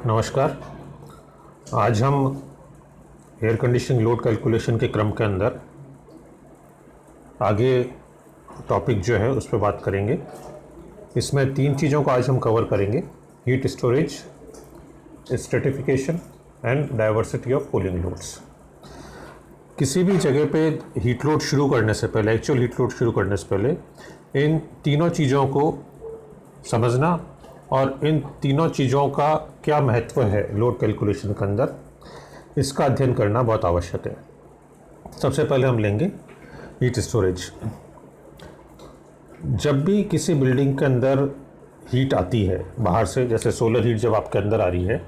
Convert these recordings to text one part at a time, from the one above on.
नमस्कार। आज हम एयर कंडीशनिंग लोड कैलकुलेशन के क्रम के अंदर आगे टॉपिक जो है उस पर बात करेंगे। इसमें 3 चीज़ों को आज हम कवर करेंगे: heat storage, stratification and diversity of cooling loads. किसी भी जगह पे हीट लोड शुरू करने से पहले, एक्चुअल हीट लोड शुरू करने से पहले इन तीनों चीज़ों को समझना और इन तीनों चीज़ों का क्या महत्व है लोड कैलकुलेशन के अंदर, इसका अध्ययन करना बहुत आवश्यक है। सबसे पहले हम लेंगे हीट स्टोरेज। जब भी किसी बिल्डिंग के अंदर हीट आती है बाहर से, जैसे सोलर हीट जब आपके अंदर आ रही है,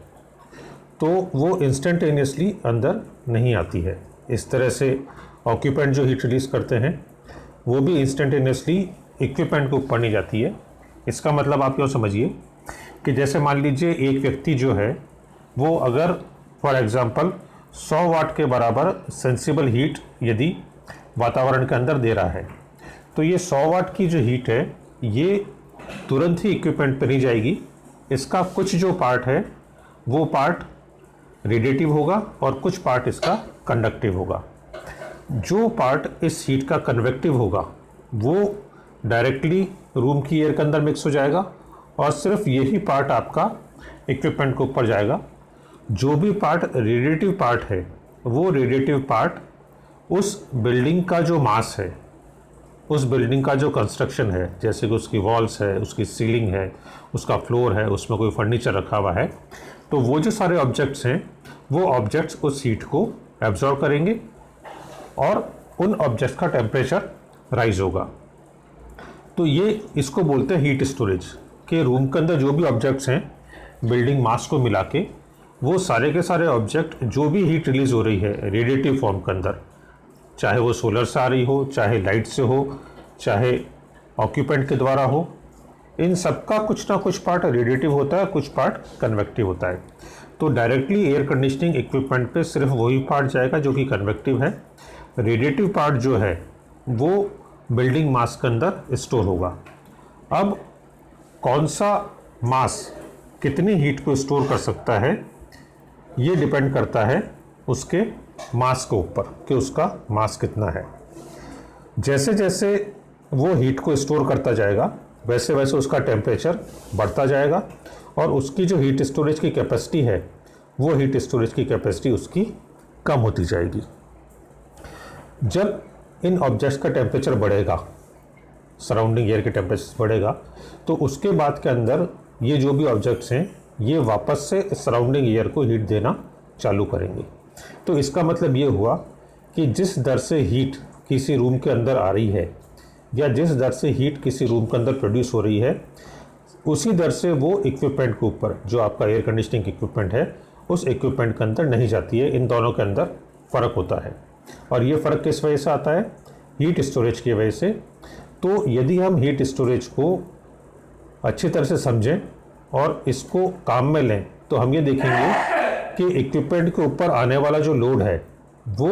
तो वो इंस्टेंटेनियसली अंदर नहीं आती है। इस तरह से ऑक्यूपेंट जो हीट रिलीज़ करते हैं वो भी इंस्टेंटेनियसली इक्विपमेंट के ऊपर नहीं जाती है। इसका मतलब आप यूँ समझिए कि जैसे मान लीजिए एक व्यक्ति जो है वो अगर फॉर एग्ज़ाम्पल 100 वाट के बराबर सेंसिबल हीट यदि वातावरण के अंदर दे रहा है, तो ये 100 वाट की जो हीट है ये तुरंत ही इक्विपमेंट पर नहीं जाएगी। इसका कुछ जो पार्ट है वो पार्ट रेडिएटिव होगा और कुछ पार्ट इसका कंडक्टिव होगा। जो पार्ट इस हीट का कन्वेक्टिव होगा वो डायरेक्टली रूम की एयर के अंदर मिक्स हो जाएगा और सिर्फ यही पार्ट आपका इक्विपमेंट के ऊपर जाएगा। जो भी पार्ट रेडिएटिव पार्ट है वो रेडिएटिव पार्ट उस बिल्डिंग का जो मास है, उस बिल्डिंग का जो कंस्ट्रक्शन है, जैसे कि उसकी वॉल्स है, उसकी सीलिंग है, उसका फ्लोर है, उसमें कोई फर्नीचर रखा हुआ है, तो वो जो सारे ऑब्जेक्ट्स हैं वो ऑब्जेक्ट्स उस हीट को एब्जॉर्ब करेंगे और उन ऑब्जेक्ट्स का टेम्परेचर राइज होगा। तो ये इसको बोलते हैं हीट स्टोरेज, कि रूम के अंदर जो भी ऑब्जेक्ट्स हैं बिल्डिंग मास को मिला के, वो सारे के सारे ऑब्जेक्ट जो भी हीट रिलीज़ हो रही है रेडिएटिव फॉर्म के अंदर, चाहे वो सोलर से आ रही हो, चाहे लाइट से हो, चाहे ऑक्यूपेंट के द्वारा हो, इन सब का कुछ ना कुछ पार्ट रेडिएटिव होता है, कुछ पार्ट कन्वेक्टिव होता है। तो डायरेक्टली एयर कंडीशनिंग इक्विपमेंट पे सिर्फ वही पार्ट जाएगा जो कि कन्वेक्टिव है। रेडिएटिव पार्ट जो है वो बिल्डिंग मास के अंदर स्टोर होगा। अब कौन सा मास कितनी हीट को स्टोर कर सकता है ये डिपेंड करता है उसके मास के ऊपर, कि उसका मास कितना है। जैसे जैसे वो हीट को स्टोर करता जाएगा वैसे वैसे उसका टेम्परेचर बढ़ता जाएगा और उसकी जो हीट स्टोरेज की कैपेसिटी है वो हीट स्टोरेज की कैपेसिटी उसकी कम होती जाएगी। जब इन ऑब्जेक्ट्स का टेम्परेचर बढ़ेगा, सराउंडिंग एयर के टेम्परेचर बढ़ेगा, तो उसके बाद के अंदर ये जो भी ऑब्जेक्ट्स हैं ये वापस से सराउंडिंग एयर को हीट देना चालू करेंगे। तो इसका मतलब ये हुआ कि जिस दर से हीट किसी रूम के अंदर आ रही है या जिस दर से हीट किसी रूम के अंदर प्रोड्यूस हो रही है, उसी दर से वो इक्विपमेंट के ऊपर, जो आपका एयर कंडीशनिंग इक्विपमेंट है, उस इक्विपमेंट के अंदर नहीं जाती है। इन दोनों के अंदर फ़र्क होता है और ये फ़र्क किस वजह से आता है? हीट स्टोरेज की वजह से। तो यदि हम हीट स्टोरेज को अच्छी तरह से समझें और इसको काम में लें तो हम ये देखेंगे कि इक्विपमेंट के ऊपर आने वाला जो लोड है वो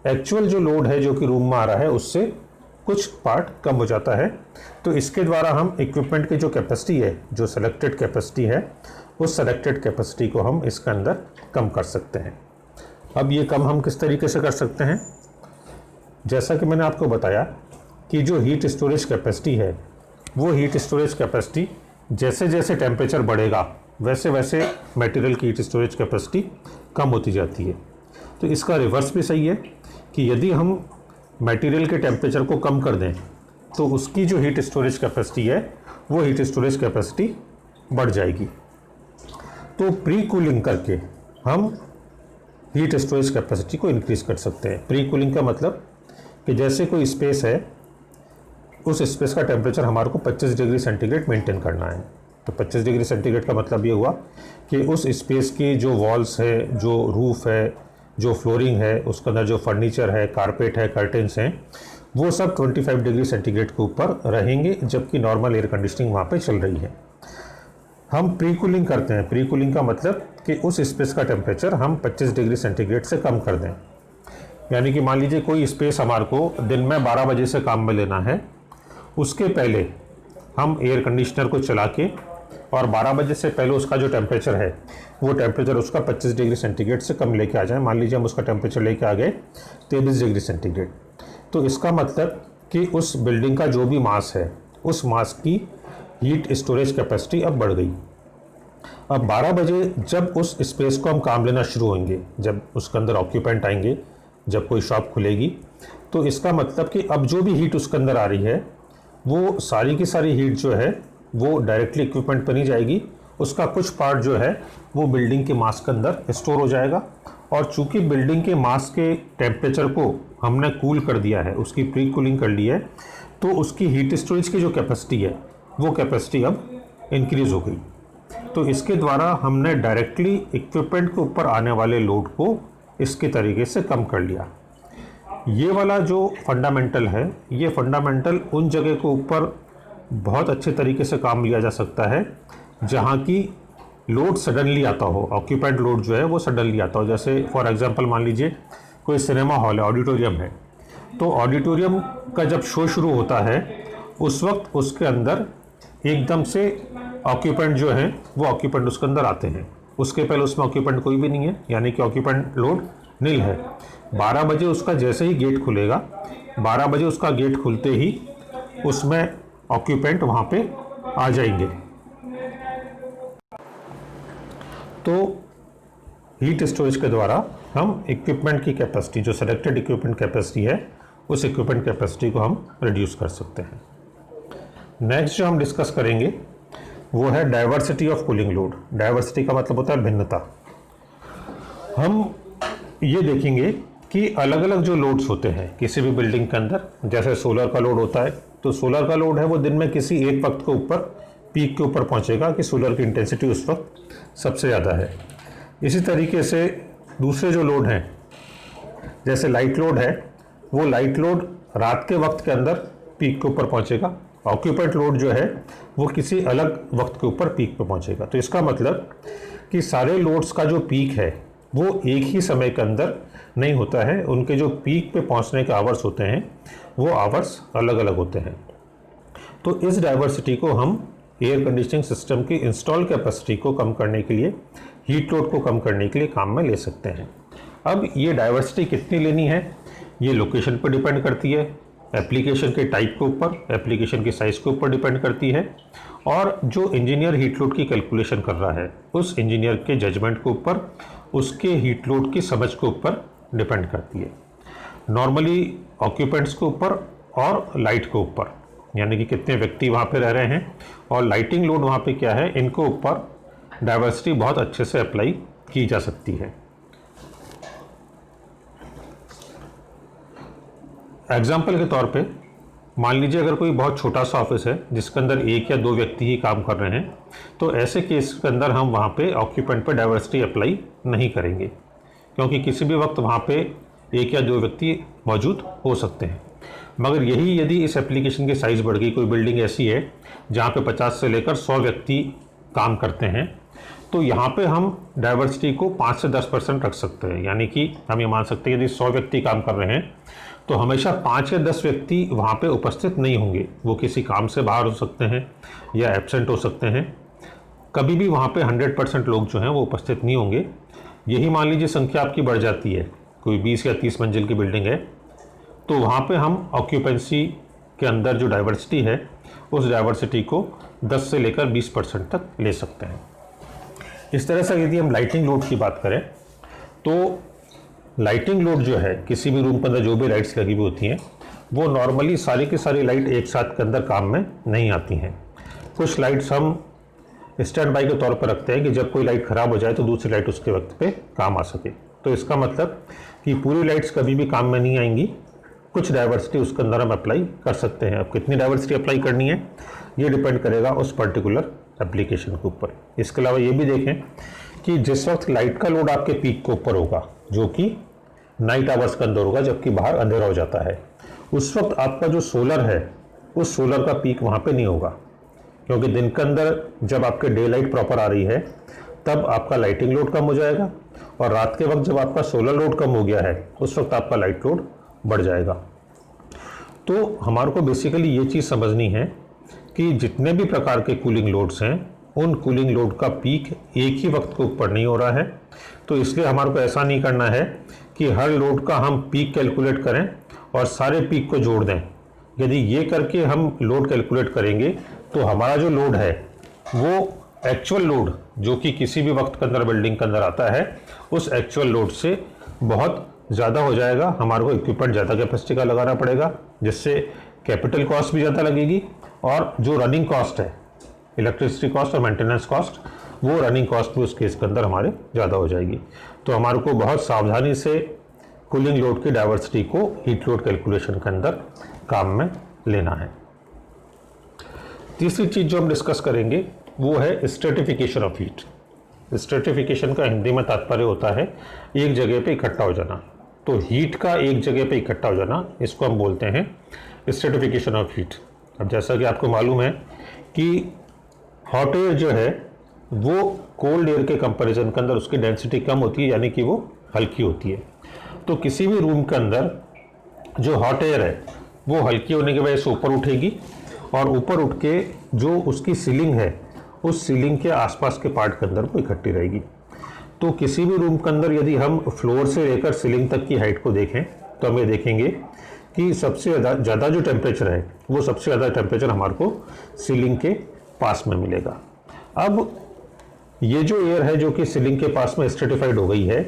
एक्चुअल जो लोड है जो कि रूम में आ रहा है उससे कुछ पार्ट कम हो जाता है। तो इसके द्वारा हम इक्विपमेंट की जो कैपेसिटी है, जो सेलेक्टेड कैपेसिटी है, उस सेलेक्टेड कैपेसिटी को हम इसके अंदर कम कर सकते हैं। अब ये कम हम किस तरीके से कर सकते हैं? जैसा कि मैंने आपको बताया कि जो हीट स्टोरेज कैपेसिटी है वो हीट स्टोरेज कैपेसिटी जैसे जैसे टेम्परेचर बढ़ेगा वैसे वैसे मटेरियल की हीट स्टोरेज कैपेसिटी कम होती जाती है। तो इसका रिवर्स भी सही है कि यदि हम मटेरियल के टेम्परेचर को कम कर दें तो उसकी जो हीट स्टोरेज कैपेसिटी है वो हीट स्टोरेज कैपेसिटी बढ़ जाएगी। तो प्री कूलिंग करके हम हीट स्टोरेज कैपेसिटी को इंक्रीज़ कर सकते हैं। प्री कूलिंग का मतलब कि जैसे कोई स्पेस है, उस स्पेस का टेम्परेचर हमारे को 25 डिग्री सेंटीग्रेड मेंटेन करना है। तो 25 डिग्री सेंटीग्रेड का मतलब ये हुआ कि उस स्पेस की जो वॉल्स है, जो रूफ़ है, जो फ्लोरिंग है, उसके अंदर जो फर्नीचर है, कारपेट है, कर्टेंस हैं, वो सब 25 डिग्री सेंटीग्रेड के ऊपर रहेंगे, जबकि नॉर्मल एयर कंडीशनिंग वहाँ पे चल रही है। हम प्री कूलिंग करते हैं। प्री कूलिंग का मतलब कि उस स्पेस का टेम्परेचर हम 25 डिग्री सेंटीग्रेड से कम कर दें। यानी कि मान लीजिए कोई स्पेस हमारे को दिन में 12 बजे से काम में लेना है, उसके पहले हम एयर कंडीशनर को चला के और 12 बजे से पहले उसका जो टेम्परेचर है वो टेम्परेचर उसका 25 डिग्री सेंटीग्रेड से कम लेके आ जाए। मान लीजिए हम उसका टेम्परेचर लेके आ गए 23 डिग्री सेंटीग्रेड, तो इसका मतलब कि उस बिल्डिंग का जो भी मास है उस मास की हीट स्टोरेज कैपेसिटी अब बढ़ गई। अब 12 बजे जब उस स्पेस को हम काम लेना शुरू होंगे, जब उसके अंदर ऑक्यूपेंट आएंगे, जब कोई शॉप खुलेगी, तो इसका मतलब कि अब जो भी हीट उसके अंदर आ रही है वो सारी की सारी हीट जो है वो डायरेक्टली इक्विपमेंट पर नहीं जाएगी, उसका कुछ पार्ट जो है वो बिल्डिंग के मास के अंदर स्टोर हो जाएगा। और चूंकि बिल्डिंग के मास के टेम्परेचर को हमने कूल कर दिया है, उसकी प्री कूलिंग कर ली है, तो उसकी हीट स्टोरेज की जो कैपेसिटी है वो कैपेसिटी अब इंक्रीज़ हो गई। तो इसके द्वारा हमने डायरेक्टली इक्विपमेंट के ऊपर आने वाले लोड को इसके तरीके से कम कर लिया। ये वाला जो फंडामेंटल है, ये फंडामेंटल उन जगह के ऊपर बहुत अच्छे तरीके से काम लिया जा सकता है जहाँ की लोड सडनली आता हो, ऑक्यूपेंट लोड जो है वो सडनली आता हो। जैसे फॉर एग्जांपल मान लीजिए कोई सिनेमा हॉल है, ऑडिटोरियम है, तो ऑडिटोरियम का जब शो शुरू होता है उस वक्त उसके अंदर एकदम से ऑक्यूपेंट जो है वो ऑक्यूपेंट उसके अंदर आते हैं। उसके पहले उसमें ऑक्यूपेंट कोई भी नहीं है, यानी कि ऑक्यूपेंट लोड नील है। 12 बजे उसका जैसे ही गेट खुलेगा, 12 बजे उसका गेट खुलते ही उसमें ऑक्यूपेंट वहाँ पे आ जाएंगे। तो हीट स्टोरेज के द्वारा हम इक्विपमेंट की कैपेसिटी, जो सेलेक्टेड इक्विपमेंट कैपेसिटी है, उस इक्विपमेंट कैपेसिटी को हम रिड्यूस कर सकते हैं। नेक्स्ट जो हम डिस्कस करेंगे वो है diversity of cooling load. Diversity का मतलब होता है भिन्नता। हम ये देखेंगे कि अलग अलग जो लोड्स होते हैं किसी भी बिल्डिंग के अंदर, जैसे सोलर का लोड होता है, तो सोलर का लोड है वो दिन में किसी एक वक्त के ऊपर पीक के ऊपर पहुंचेगा कि सोलर की इंटेंसिटी उस वक्त सबसे ज़्यादा है। इसी तरीके से दूसरे जो लोड हैं, जैसे लाइट लोड है, वो लाइट लोड रात के वक्त के अंदर पीक के ऊपर पहुंचेगा। ऑक्यूपेंट लोड जो है वो किसी अलग वक्त के ऊपर पीक पे पहुंचेगा। तो इसका मतलब कि सारे लोड्स का जो पीक है वो एक ही समय के अंदर नहीं होता है, उनके जो पीक पे पहुंचने के आवर्स होते हैं वो आवर्स अलग अलग होते हैं। तो इस डाइवर्सिटी को हम एयर कंडीशनिंग सिस्टम की इंस्टॉल कैपेसिटी को कम करने के लिए, हीट लोड को कम करने के लिए काम में ले सकते हैं। अब ये डाइवर्सिटी कितनी लेनी है ये लोकेशन पर डिपेंड करती है, एप्लीकेशन के टाइप के ऊपर, एप्लीकेशन की साइज़ के ऊपर डिपेंड करती है, और जो इंजीनियर हीट लोड की कैलकुलेशन कर रहा है उस इंजीनियर के जजमेंट के ऊपर, उसके हीट लोड की समझ के ऊपर डिपेंड करती है। नॉर्मली ऑक्यूपेंट्स के ऊपर और लाइट के ऊपर, यानी कि कितने व्यक्ति वहाँ पे रह रहे हैं और लाइटिंग लोड वहाँ पे क्या है, इनके ऊपर डाइवर्सिटी बहुत अच्छे से अप्लाई की जा सकती है। एग्जाम्पल के तौर पे मान लीजिए अगर कोई बहुत छोटा सा ऑफिस है जिसके अंदर एक या दो व्यक्ति ही काम कर रहे हैं, तो ऐसे केस के अंदर हम वहाँ पे ऑक्यूपेंट पे डाइवर्सिटी अप्लाई नहीं करेंगे, क्योंकि किसी भी वक्त वहाँ पे एक या दो व्यक्ति मौजूद हो सकते हैं। मगर यही यदि इस एप्लीकेशन की साइज़ बढ़ गई, कोई बिल्डिंग ऐसी है जहाँ पे 50 से लेकर 100 व्यक्ति काम करते हैं, तो यहाँ पे हम डाइवर्सिटी को 5 से 10% रख सकते हैं। यानी कि हम ये मान सकते हैं यदि 100 व्यक्ति काम कर रहे हैं तो हमेशा 5 या 10 व्यक्ति वहाँ पे उपस्थित नहीं होंगे, वो किसी काम से बाहर हो सकते हैं या एब्सेंट हो सकते हैं। कभी भी वहाँ पे 100% लोग जो हैं वो उपस्थित नहीं होंगे। यही मान लीजिए संख्या आपकी बढ़ जाती है, कोई 20 या 30 मंजिल की बिल्डिंग है, तो वहाँ पे हम ऑक्यूपेंसी के अंदर जो डाइवर्सिटी है उस डाइवर्सिटी को 10 से लेकर 20% तक ले सकते हैं। इस तरह से यदि हम लाइटिंग लोड की बात करें तो लाइटिंग लोड जो है, किसी भी रूम के अंदर जो भी लाइट्स लगी हुई होती हैं वो नॉर्मली सारी की सारी लाइट एक साथ के अंदर काम में नहीं आती हैं। कुछ लाइट्स हम स्टैंड बाई के तौर पर रखते हैं कि जब कोई लाइट ख़राब हो जाए तो दूसरी लाइट उसके वक्त पे काम आ सके। तो इसका मतलब कि पूरी लाइट्स कभी भी काम में नहीं आएंगी, कुछ डाइवर्सिटी उसके अंदर हम अप्लाई कर सकते हैं। अब कितनी डाइवर्सिटी अप्लाई करनी है ये डिपेंड करेगा उस पर्टिकुलर एप्लीकेशन के ऊपर। इसके अलावा ये भी देखें कि जिस वक्त लाइट का लोड आपके पीक के ऊपर होगा, जो कि नाइट आवर्स के अंदर होगा जबकि बाहर अंधेरा हो जाता है, उस वक्त आपका जो सोलर है उस सोलर का पीक वहाँ पे नहीं होगा, क्योंकि दिन के अंदर जब आपके डे लाइट प्रॉपर आ रही है तब आपका लाइटिंग लोड कम हो जाएगा, और रात के वक्त जब आपका सोलर लोड कम हो गया है उस वक्त आपका लाइट लोड बढ़ जाएगा। तो हमारे को बेसिकली ये चीज़ समझनी है कि जितने भी प्रकार के कूलिंग लोड्स हैं उन कूलिंग लोड का पीक एक ही वक्त के ऊपर नहीं हो रहा है। तो इसलिए हमारे को ऐसा नहीं करना है कि हर लोड का हम पीक कैलकुलेट करें और सारे पीक को जोड़ दें। यदि ये करके हम लोड कैलकुलेट करेंगे तो हमारा जो लोड है वो एक्चुअल लोड जो कि किसी भी वक्त के अंदर बिल्डिंग के अंदर आता है उस एक्चुअल लोड से बहुत ज़्यादा हो जाएगा। हमारे को इक्विपमेंट ज़्यादा कैपेसिटी का लगाना पड़ेगा, जिससे कैपिटल कॉस्ट भी ज़्यादा लगेगी और जो रनिंग कॉस्ट है, इलेक्ट्रिसिटी कॉस्ट और मेंटेनेंस कॉस्ट, वो रनिंग कॉस्ट भी उस केस के अंदर हमारे ज़्यादा हो जाएगी। तो हमारे को बहुत सावधानी से कूलिंग लोड की डाइवर्सिटी को हीट लोड कैलकुलेशन के अंदर काम में लेना है। तीसरी चीज़ जो हम डिस्कस करेंगे वो है स्ट्रेटिफिकेशन ऑफ हीट। स्ट्रेटिफिकेशन का हिंदी में तात्पर्य होता है एक जगह पे इकट्ठा हो जाना। तो हीट का एक जगह पे इकट्ठा हो जाना, इसको हम बोलते हैं स्ट्रेटिफिकेशन ऑफ हीट। अब जैसा कि आपको मालूम है कि हॉट एयर जो है वो कोल्ड एयर के कंपैरिजन के अंदर उसकी डेंसिटी कम होती है, यानी कि वो हल्की होती है। तो किसी भी रूम के अंदर जो हॉट एयर है वो हल्की होने की वजह से ऊपर उठेगी और ऊपर उठ के जो उसकी सीलिंग है उस सीलिंग के आसपास के पार्ट के अंदर वो इकट्ठी रहेगी। तो किसी भी रूम के अंदर यदि हम फ्लोर से लेकर सीलिंग तक की हाइट को देखें तो हम ये देखेंगे कि सबसे ज़्यादा जो टेम्परेचर है वो सबसे ज़्यादा टेम्परेचर हमारे को सीलिंग के पास में मिलेगा। अब ये जो एयर है जो कि सीलिंग के पास में स्ट्रेटिफाइड हो गई है,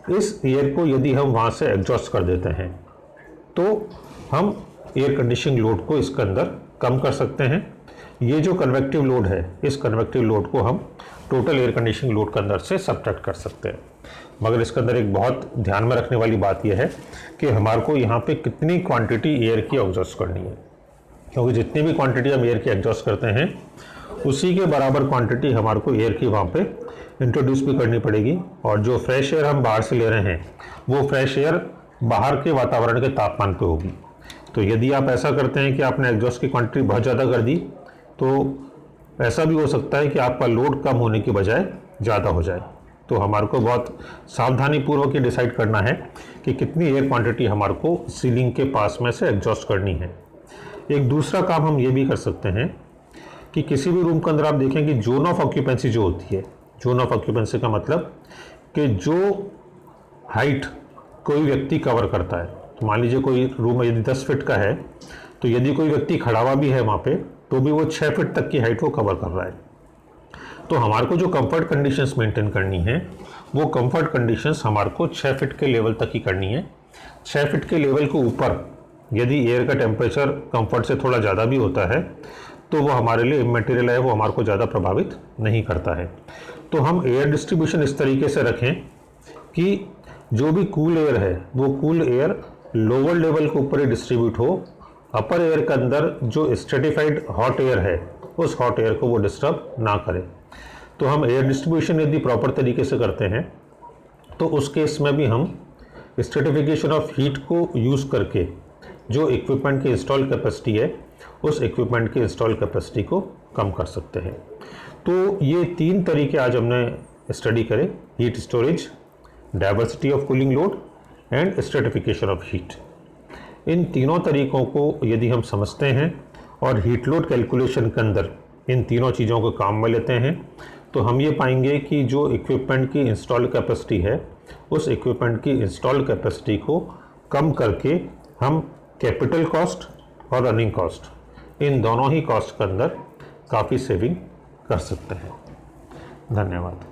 इस एयर को यदि हम वहाँ से एग्जॉस्ट कर देते हैं तो हम एयर कंडीशनिंग लोड को इसके अंदर कम कर सकते हैं। ये जो कन्वेक्टिव लोड है, इस कन्वेक्टिव लोड को हम टोटल एयर कंडीशनिंग लोड के अंदर से सब्ट्रैक्ट कर सकते हैं। मगर इसके अंदर एक बहुत ध्यान में रखने वाली बात यह है कि हमारे को यहाँ पे कितनी क्वांटिटी एयर की एग्जॉस्ट करनी है, क्योंकि जितनी भी क्वांटिटी हम एयर की एग्जॉस्ट करते हैं उसी के बराबर क्वांटिटी हमारे को एयर की वहाँ पे इंट्रोड्यूस भी करनी पड़ेगी। और जो फ्रेश एयर हम बाहर से ले रहे हैं वो फ्रेश एयर बाहर के वातावरण के तापमान पे होगी। तो यदि आप ऐसा करते हैं कि आपने एग्जॉस्ट की क्वांटिटी बहुत ज़्यादा कर दी तो ऐसा भी हो सकता है कि आपका लोड कम होने की बजाय ज़्यादा हो जाए। तो हमारे को बहुत सावधानी पूर्वक ये डिसाइड करना है कि कितनी एयर क्वांटिटी हमारे को सीलिंग के पास में से एग्जॉस्ट करनी है। एक दूसरा काम हम ये भी कर सकते हैं कि किसी भी रूम के अंदर आप देखें कि जोन ऑफ ऑक्यूपेंसी जो होती है, जोन ऑफ ऑक्यूपेंसी का मतलब कि जो हाइट कोई व्यक्ति कवर करता है। तो मान लीजिए कोई रूम यदि 10 फीट का है तो यदि कोई व्यक्ति खड़ा हुआ भी है वहाँ पे तो भी वो 6 फीट तक की हाइट को कवर कर रहा है। तो हमारे को जो कंफर्ट कंडीशंस मेंटेन करनी है वो कंफर्ट कंडीशंस हमारे को 6 फीट के लेवल तक ही करनी है। 6 फीट के लेवल के ऊपर यदि एयर का टेम्परेचर कंफर्ट से थोड़ा ज़्यादा भी होता है तो वो हमारे लिए इमैटेरियल है, वो हमारे को ज़्यादा प्रभावित नहीं करता है। तो हम एयर डिस्ट्रीब्यूशन इस तरीके से रखें कि जो भी कूल एयर है वो कूल एयर लोअर लेवल के ऊपर ही डिस्ट्रीब्यूट हो। अपर एयर के अंदर जो स्ट्रेटिफाइड हॉट एयर है उस हॉट एयर को वो डिस्टर्ब ना करे। तो हम एयर डिस्ट्रीब्यूशन यदि प्रॉपर तरीके से करते हैं तो उस केस में भी हम स्ट्रेटिफिकेशन ऑफ हीट को यूज़ करके जो इक्विपमेंट की इंस्टॉल कैपेसिटी है उस इक्विपमेंट की इंस्टॉल कैपेसिटी को कम कर सकते हैं। तो ये 3 तरीके आज हमने स्टडी करे: heat storage, diversity of cooling load and stratification of heat. इन तीनों तरीकों को यदि हम समझते हैं और हीट लोड कैलकुलेशन के अंदर इन तीनों चीज़ों को काम में लेते हैं तो हम ये पाएंगे कि जो इक्विपमेंट की इंस्टॉल कैपेसिटी है उस इक्विपमेंट की इंस्टॉल कैपेसिटी को कम करके हम कैपिटल कॉस्ट और रनिंग कॉस्ट, इन दोनों ही कॉस्ट के अंदर काफ़ी सेविंग कर सकते हैं। धन्यवाद।